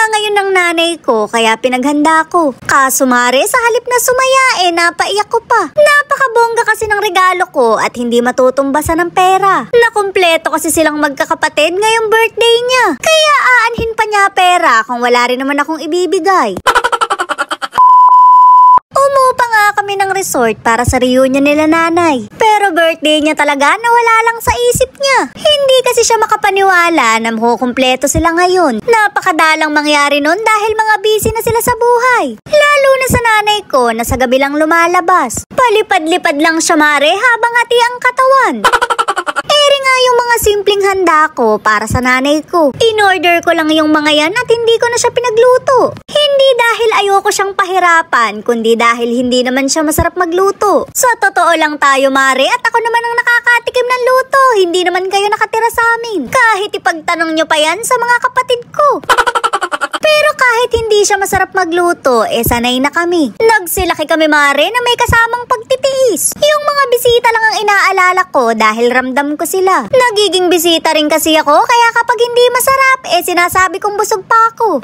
ngayon ng nanay ko kaya pinaghanda ko. Kaso mare, sa halip na sumaya napaiyak ko pa. Napakabongga kasi ng regalo ko at hindi matutumbasan ng pera. Nakumpleto kasi silang magkakapatid ngayong birthday niya. Kaya aanhin pa niya pera kung wala rin naman akong ibibigay. Umupa nga kami ng resort para sa reunion nila nanay. Pero birthday niya talaga nawala lang sa isip niya. Hindi kasi siya makapaniwala na makukumpleto sila ngayon. Napakadalang mangyari nun dahil mga busy na sila sa buhay. Lalo na sa nanay ko na sa gabi lang lumalabas. Palipad-lipad lang siya mare habang hati ang katawan. Eri nga yung mga simpleng handa ko para sa nanay ko. In-order ko lang yung mga yan at hindi ko na siya pinagluto. Hindi dahil ayoko siyang pahirapan, kundi dahil hindi naman siya masarap magluto. Sa totoo lang tayo mare at ako naman ang nakakatikim ng luto. Hindi naman kayo nakatira sa amin. Kahit ipagtanong nyo pa yan sa mga kapatid ko. Pero kahit hindi siya masarap magluto, sanay na kami. Nagsilaki kami mare na may kasamang pagtitiis. Yung mga bisita lang ang inaalala ko dahil ramdam ko sila. Nagiging bisita rin kasi ako kaya kapag hindi masarap, sinasabi kong busog pa ako.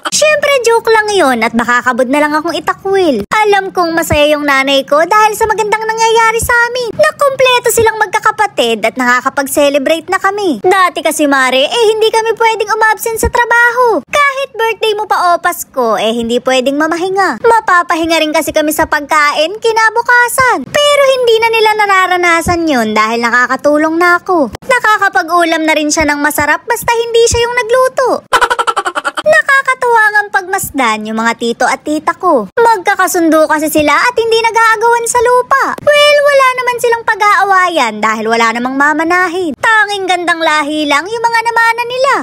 Siyempre joke lang yon at makakabod na lang akong itakwil. Alam kong masaya yung nanay ko dahil sa magandang nangyayari sa amin. Nakumpleto silang magkakapatid at nakakapag-celebrate na kami. Dati kasi mare, hindi kami pwedeng umabsent sa trabaho. Kahit birthday mo pa o Pasko, hindi pwedeng mamahinga. Mapapahinga rin kasi kami sa pagkain kinabukasan. Pero hindi na nila nararanasan yun dahil nakakatulong na ako. Nakakapag-ulam na rin siya ng masarap basta hindi siya yung nagluto. Nakakatuwa ngang pagmasdan yung mga tito at tita ko. Magkakasundo kasi sila at hindi nag-aagawan sa lupa. Well, wala naman silang pag-aawayan dahil wala namang mamanahin. Tanging gandang lahi lang yung mga namana nila.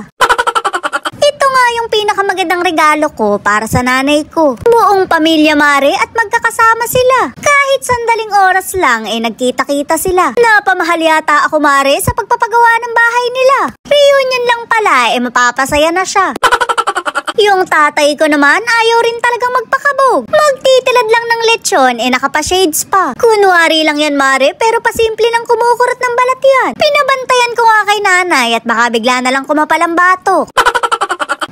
Ito nga yung pinakamagandang regalo ko para sa nanay ko. Buong pamilya mare at magkakasama sila. Kahit sandaling oras lang nagkita-kita sila. Napamahal yata ako mare sa pagpapagawa ng bahay nila. Reunion lang pala mapapasaya na siya. Yung tatay ko naman ayaw rin talagang magpakabog. Magtitilad lang ng lechon nakapa-shades pa. Kunwari lang yan mare pero pasimple ng kumukurot ng balat yan. Pinabantayan ko nga kay nanay at baka bigla na lang kumapal ang batok.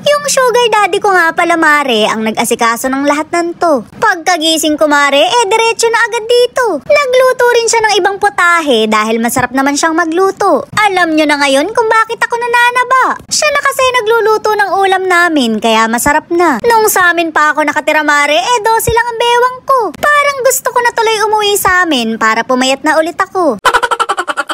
Yung sugar daddy ko nga pala mare ang nag-asikaso ng lahat ng to. Pagkagising ko mare diretso na agad dito. Nagluto rin siya ng ibang putahe dahil masarap naman siyang magluto. Alam nyo na ngayon kung bakit ako nananaba. Siya na kasi nagluluto ng ulam namin kaya masarap na. Nung sa amin pa ako nakatira mare 12 lang ang bewang ko. Parang gusto ko na tuloy umuwi sa amin para pumayat na ulit ako.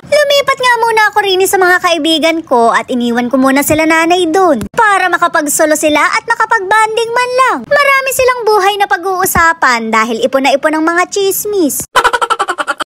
Lumipat nga muna ako rin sa mga kaibigan ko at iniwan ko muna sila nanay doon para makapagsolo sila at makapag-banding man lang. Marami silang buhay na pag-uusapan dahil ipon na ipon ng mga chismis.